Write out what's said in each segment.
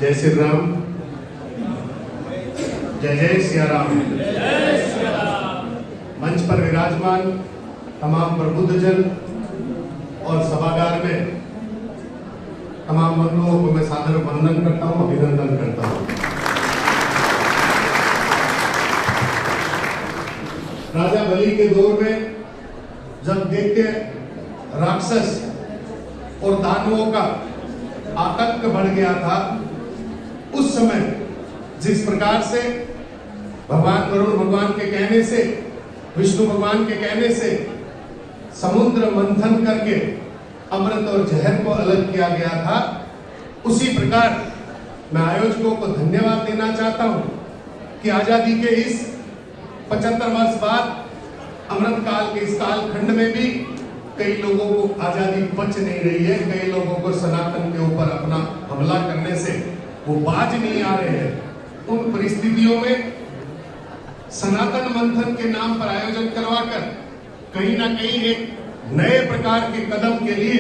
जय श्री राम, जय जय सिया राम। मंच पर विराजमान तमाम प्रबुद्धजन और सभागार में तमाम बंधुओं को मैं सादर वंदन करता हूं, अभिनंदन करता हूं। राजा बलि के दौर में जब दैत्य, राक्षस और दानवों का आतंक बढ़ गया था, उस समय जिस प्रकार से भगवान वरुण भगवान के कहने से, विष्णु भगवान के कहने से समुद्र मंथन करके अमृत और जहर को अलग किया गया था, उसी प्रकार मैं आयोजकों को धन्यवाद देना चाहता हूं कि आजादी के इस 75 वर्ष बाद अमृत काल के इस कालखंड में भी कई लोगों को आजादी बच नहीं रही है। कई लोगों को सनातन के ऊपर अपना हमला करने से वो बाज नहीं आ रहे हैं। उन परिस्थितियों में सनातन मंथन के नाम पर आयोजन करवाकर कहीं ना कहीं एक नए प्रकार के कदम के लिए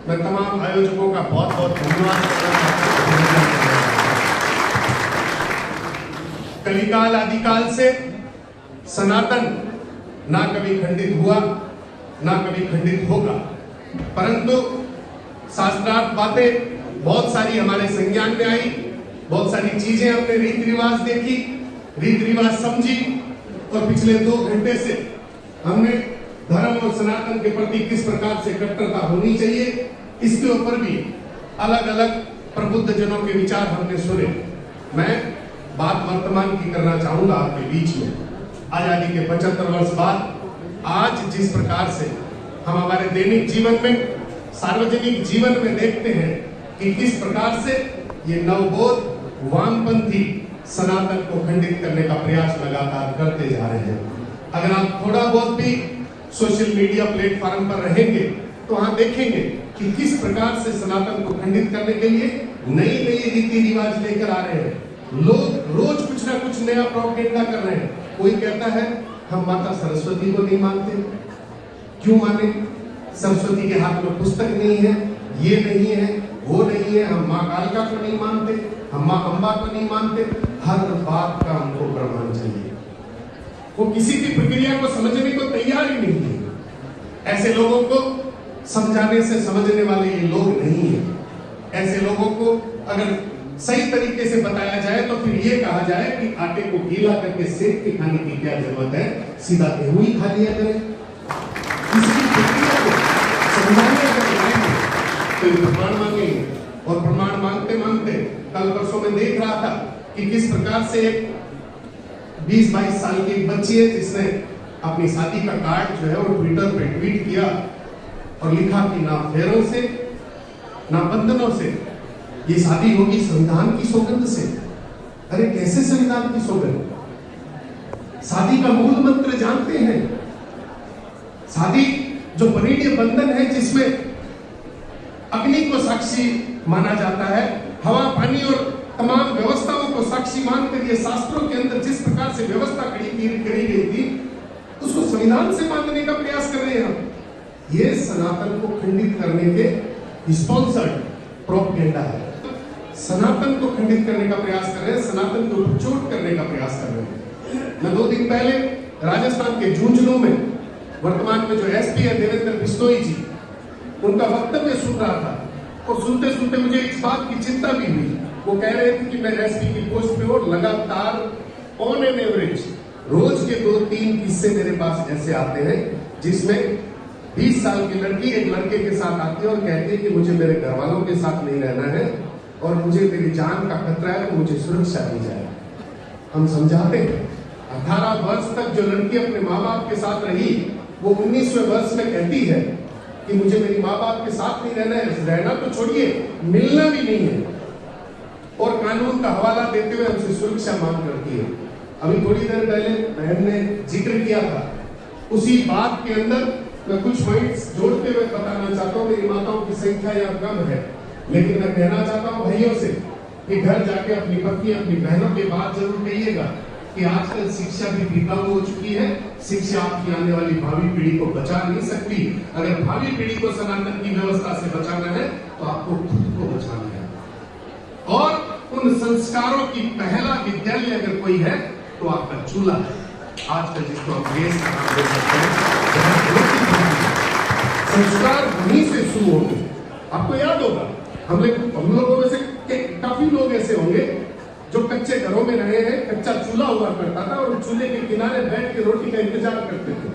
मैं तमाम आयोजकों का बहुत बहुत धन्यवाद करना चाहता हूं। कलिकाल आदिकाल से सनातन ना कभी खंडित हुआ, ना कभी खंडित होगा, परंतु शास्त्रार्थ बातें बहुत सारी हमारे संज्ञान में आई, बहुत सारी चीजें हमने रीति रिवाज देखी, रीति रिवाज समझी, और पिछले 2 घंटे से हमने धर्म और सनातन के प्रति किस प्रकार से कट्टरता होनी चाहिए, इसके ऊपर भी अलग अलग प्रबुद्ध जनों के विचार हमने सुने। मैं बात वर्तमान की करना चाहूंगा आपके बीच में। आजादी के 75 वर्ष बाद आज जिस प्रकार से हम हमारे दैनिक जीवन में, सार्वजनिक जीवन में देखते हैं कि किस प्रकार से ये नवबोध वामपंथी सनातन को खंडित करने का प्रयास लगातार करते जा रहे हैं। अगर आप थोड़ा बहुत भी सोशल मीडिया प्लेटफॉर्म पर रहेंगे तो वहां देखेंगे कि किस प्रकार से सनातन को खंडित करने के लिए नई नई रीति रिवाज लेकर आ रहे हैं। लोग रोज कुछ ना कुछ नया प्रोपेगेंडा कर रहे हैं। कोई कहता है हम माता सरस्वती को नहीं मानते। क्यों माने? सरस्वती के हाथ में पुस्तक नहीं है, ये नहीं है, वो नहीं है। हम माँ कालिका को नहीं मानते, हम माँ अम्बा को नहीं मानते। हर बात का हमको प्रमाण चाहिए। वो किसी भी प्रक्रिया को समझने को तैयार ही नहीं है। ऐसे लोगों को समझाने से समझने वाले ये लोग नहीं है। ऐसे लोगों को अगर सही तरीके से बताया जाए तो फिर ये कहा जाए कि आटे को गीला करके सेक के खाने की क्या जरूरत है, सीधा गेहूं ही खा लिया करें। इसकी प्रक्रिया को समझाने अगर जाएंगे तो प्रमाण मांगेंगे, और प्रमाण मांगते मांगते कल परसों में देख रहा था कि किस प्रकार से एक 20-22 साल की एक बच्ची है जिसने अपनी शादी का कार्ड जो है वो ट्विटर पे ट्वीट किया और लिखा कि ना फेरों से ना बंधनों से ये शादी होगी संविधान की सौगंध से। अरे कैसे संविधान की सौगंध? शादी का मूल मंत्र जानते हैं। शादी जो परिणय बंधन है जिसमें अग्नि को साक्षी माना जाता है, हवा पानी और तमाम व्यवस्थाओं को साक्षी मानकर ये शास्त्रों के अंदर जिस प्रकार से व्यवस्था करी गई थी उसको संविधान से मानने का प्रयास कर रहे हैं हम। ये सनातन को खंडित करने के स्पॉन्सर्ड प्रोपेगेंडा है। सनातन को खंडित करने का प्रयास कर रहे हैं, सनातन को चोट करने का प्रयास कर रहे हैं। मैं 2 दिन पहले राजस्थान के झुंझुनू में वर्तमान में जो एसपी है देवेंद्र बिश्नोई जी, उनका वक्तव्य सुन रहा था और सुनते सुनते मुझे इस बात की चिंता भी हुई। वो कह रहे थे कि मैं एसपी की पोस्ट पे और लगातार ऑन एन एवरेज रोज के 2-3 किस्से मेरे पास ऐसे आते हैं जिसमें 20 साल की लड़की एक लड़के के साथ आती है और कहती है कि मुझे मेरे घर वालों के साथ नहीं रहना है और मुझे मेरी जान का खतरा है, तो मुझे सुरक्षा दी जाए। हम समझाते हैं 18 वर्ष तक जो लड़की अपने माँ बाप के साथ रही वो 19वें वर्ष में कहती है कि मुझे मेरी माँ बाप के साथ नहीं रहना है। रहना तो छोड़िए, मिलना भी नहीं है, और कानून का हवाला देते हुए हमसे सुरक्षा मांग करती है। अभी थोड़ी देर पहले बहन ने जिक्र किया था, उसी बात के अंदर मैं कुछ पॉइंट्स जोड़ते हुए बताना चाहता हूँ। मेरी माताओं की संख्या यहाँ कम है, लेकिन मैं कहना चाहता हूँ भाइयों से कि घर जाके अपनी पत्नी अपनी बहनों के बात जरूर कहिएगा कि आजकल शिक्षा भी बिकाऊ हो चुकी है। शिक्षा आपकी आने वाली भावी पीढ़ी को बचा नहीं सकती। अगर भावी पीढ़ी को सनातन की व्यवस्था से बचाना है तो आपको खुद को बचाना है। और उन संस्कारों की पहला विद्यालय अगर कोई है तो आपका चूल्हा है। आजकल जिसको हम गैस का नाम दे सकते हैं, संस्कार वहीं से शुरू होंगे। आपको याद होगा हम लोगों में से काफी लोग ऐसे होंगे जो कच्चे घरों में रहे हैं, कच्चा चूल्हा हुआ करता था और चूल्हे के किनारे बैठ के रोटी का इंतजार करते थे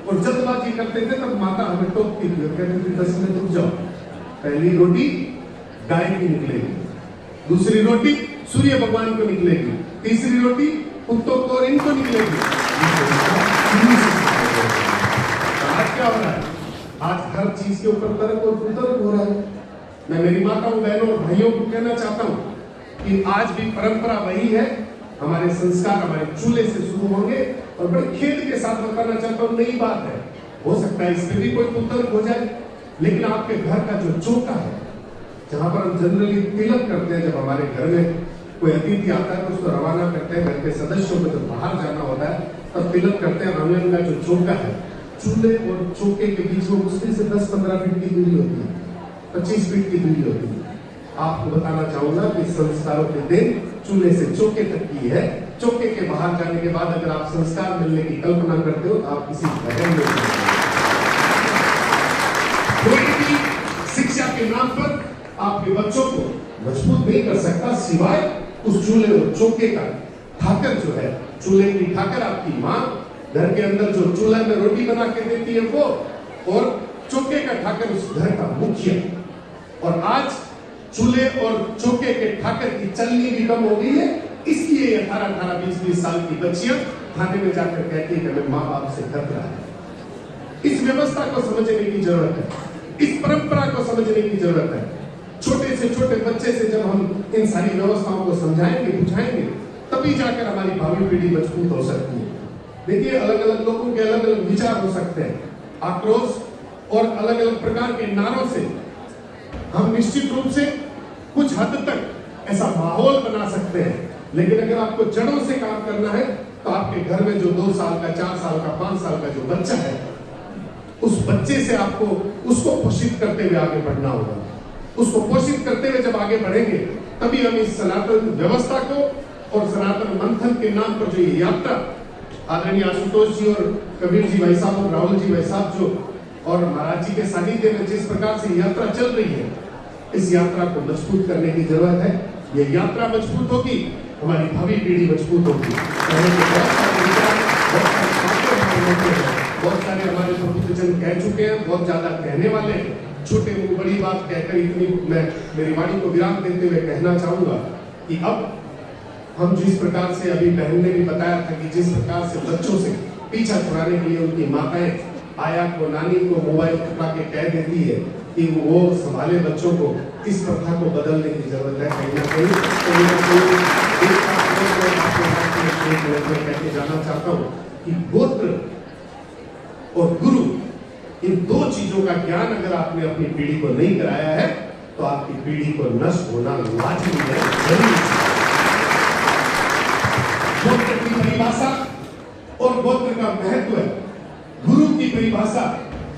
और जल्दबाजी करते थे। तब माता हमें टोकती थी और कहती थी 10 मिनट रुक जाओ, पहली रोटी गाय की निकलेगी, दूसरी रोटी सूर्य भगवान को निकलेगी, तीसरी रोटी कुत्तों को और इनको निकलेगी। आज क्या हो रहा है? आज हर चीज के ऊपर तर्क और कुतर्क हो रहा है। मैं मेरी माताओं, बहनों और भाइयों को कहना चाहता हूं कि आज भी परंपरा वही है। हमारे संस्कार हमारे चूल्हे से शुरू होंगे और बड़े खेद के साथ बताना चाहता हूं, नई बात है, हो सकता है इसमें भी कोई कुतर्क हो जाए, लेकिन आपके घर का जो चौका है, जहां पर हम जनरली तिलक करते हैं, जब हमारे घर में कोई अतिथि आता है तो उसको रवाना करते हैं, घर के सदस्यों को जब बाहर जाना होता है तब तिलक करते हैं। आंगन का जो चौका है, चूल्हे और चौके के बीच में मुश्किल से 10-15 फीट की दूरी होती है, 25 फीट की दूरी होती है। आपको बताना चाहूंगा कि संस्कारों के दिन चूल्हे से चौके तक की है। चौके के बाहर जाने के बाद अगर आप संस्कार मिलने की कल्पना करते हो तो आप किसी बहन में कोई भी शिक्षा के नाम पर आपके बच्चों को मजबूत नहीं कर सकता सिवाय उस चूल्हे और चौके का। ठाकर जो है, चूल्हे की ठाकर आपकी माँ, घर के अंदर जो चूल्हा में रोटी बना के देती है वो, और चौके का ठाकर उस घर का मुखिया। और आज चूल्हे और चौके के ठाकर की चलनी भी कम हो गई है, इसलिए 18-18, 20-20 साल की बच्चियां थाने में जाकर कहती है कि माँ बाप से खतरा है। इस व्यवस्था को समझने की जरूरत है, इस परंपरा को समझने की जरूरत है। छोटे से छोटे बच्चे से जब हम इन सारी व्यवस्थाओं को समझाएंगे, बुझाएंगे, तभी जाकर हमारी भावी पीढ़ी मजबूत हो सकती है। देखिए, अलग अलग लोगों के अलग अलग विचार हो सकते हैं। आक्रोश और अलग अलग प्रकार के नारों से हम निश्चित रूप से कुछ हद तक ऐसा माहौल बना सकते हैं, लेकिन अगर आपको जड़ों से काम करना है तो आपके घर में जो 2 साल का, 4 साल का, 5 साल का जो बच्चा है, उस बच्चे से आपको उसको पोषित करते हुए आगे बढ़ना होगा। उसको पोषित करते हुए जब आगे बढ़ेंगे तभी हम इस सनातन व्यवस्था को और सनातन मंथन के नाम पर जो ये यात्रा आदरणीय आशुतोष जी और कबीर जी भाई साहब और राहुल जी भाई साहब जो और महाराज जी के सानिध्य में जिस प्रकार से यात्रा चल रही है, इस यात्रा को मजबूत करने की जरूरत है। ये यात्रा मजबूत होगी, हमारी भावी पीढ़ी मजबूत होगी। बहुत सारे हमारे प्रबुद्धजन कह चुके हैं, बहुत ज्यादा कहने वाले हैं। छोटे मुंह बड़ी बात कहकर इतनी मैं मेरी वाणी को विराम देते हुए कहना चाहूंगा कि अब हम जिस प्रकार से, अभी बहन ने भी बताया था कि जिस प्रकार से बच्चों से पीछा छुड़ाने के लिए उनकी माताएं आया को, नानी को मोबाइल पकड़ा के कह देती है कि वो संभाले बच्चों को, इस प्रथा को बदलने की जरूरत है। कहीं ना कहीं कहते जाना चाहता हूँ कि गोत्र और गुरु, इन 2 चीजों का ज्ञान अगर आपने अपनी पीढ़ी को नहीं कराया है तो आपकी पीढ़ी को नष्ट होना लाजिमी है, जरूरी है। गोत्र की परिभाषा और गोत्र का महत्व है, गुरु की परिभाषा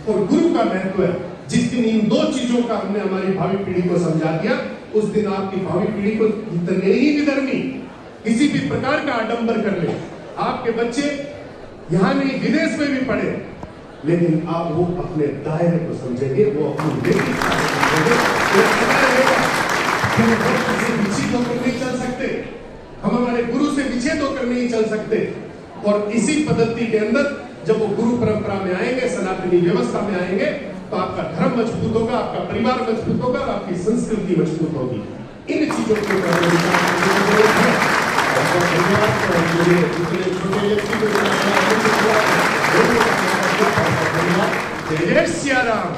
और गुरु का महत्व है। जिस दिन इन 2 चीजों का हमने हमारी भावी पीढ़ी को समझा दिया, उस दिन आपकी भावी पीढ़ी को कितने ही विधर्मी किसी भी प्रकार का आडंबर कर ले, आपके बच्चे यहां नहीं विदेश में भी पढ़े, लेकिन आप वो अपने दायरे को समझेंगे, वो अपनी नैतिकता को समझेंगे। हम गोत्र से विच्छेद होकर नहीं चल सकते, हम हमारे गुरु से विच्छेद होकर नहीं चल सकते। और इसी पद्धति के अंदर जब वो गुरु परंपरा में आएंगे, सनातनी व्यवस्था में आएंगे, तो आपका धर्म मजबूत होगा, आपका परिवार मजबूत होगा और आपकी संस्कृति मजबूत होगी। इन चीजों के ऊपर विचार करने की जरूरत है। जय श्री राम।